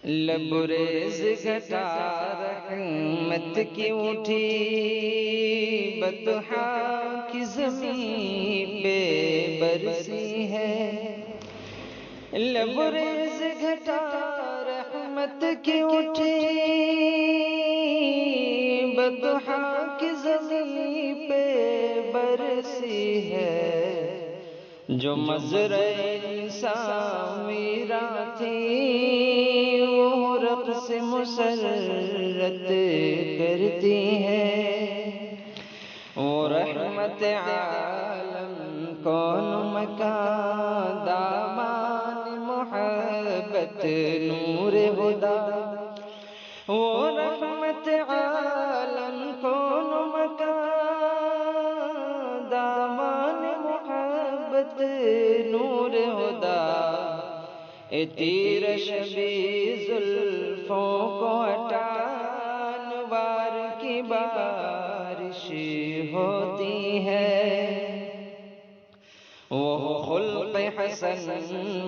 لبریز گھٹا رحمت کی اٹھی بطحا کی زمین پہ برسی ہے۔ لبریز گھٹا رحمت کی اٹھی بطحا کی زمین پہ برسی ہے۔ جو مزرع انسان میرا تھی وہ رب سے مسرت کرتی ہے۔ وہ رحمت عالم کون مکان دامان محبت نور ہدا۔ وہ رحمت عالم کون مکان دامان محبت نور ہدا۔ اے تیر شبی زلفوں کو ہٹا انوار کی بارش ہوتی ہے۔ وہ خلق حسن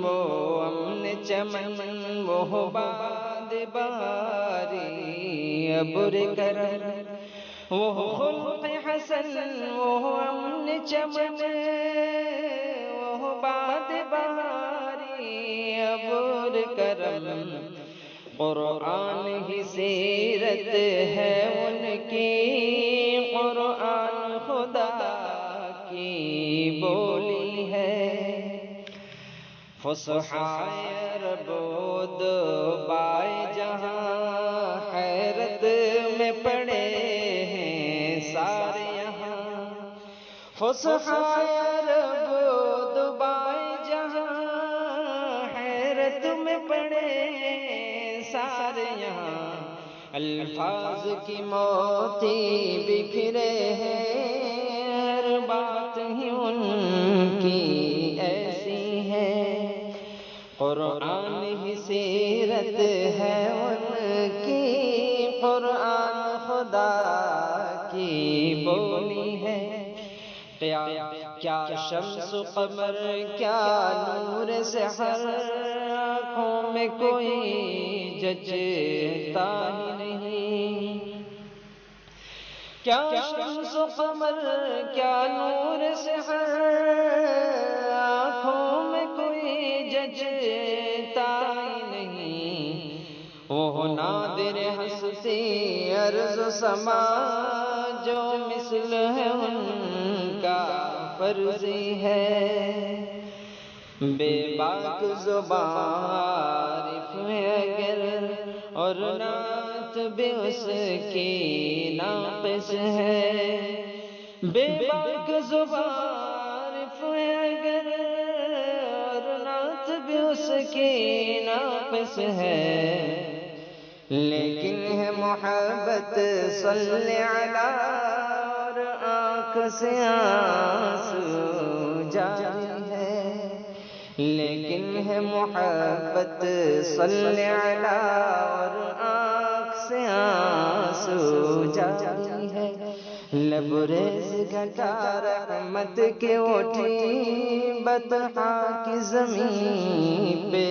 وہ امن چمن وہ باد باری ابر کرم۔ وہ خلق حسن وہ امن چمن وہ باد باری ابر کرم۔ قرآن ہی سیرت ہے ان کی، قرآن خدا کی بولی ہے۔ فصحائے عرب و دبائے جہاں حیرت میں پڑے ہیں سارے یہاں۔ فصحائے عرب و دبائے جہاں حیرت میں پڑے ہیں سارے یہاں۔ الفاظ کی موتی بکھرے ہیں، ہر بات ہی ان کی ایسی ہے۔ قرآن ہی سیرت ہے ان کی، قرآن خدا کی بولی ہے۔ کیا شمس و قمر کیا نور سحر، آنکھوں میں کوئی جچتا ہی نہیں۔ کیا شمس و قمر کیا نور سحر، آنکھوں میں کوئی جچتا ہی نہیں۔ وہ نادر ہستی ارض و سما جو مثل ہے ان کا فرضی ہے۔ بے باک زبان عارف ہے اگر اور نعت بھی اس کی ناقص ہے۔ بے باک زبان عارف ہے اگر اور نعت بھی اس کی ناقص ہے، لیکن ہے محبت صلی علی اور آنکھ سے آنسو جاری ہے۔ لیکن ہے محبت صلی علی اور آنکھ سے آنسو جاری ہے۔ لبریز گھٹا رحمت کی اٹھی بطحا کی زمین پہ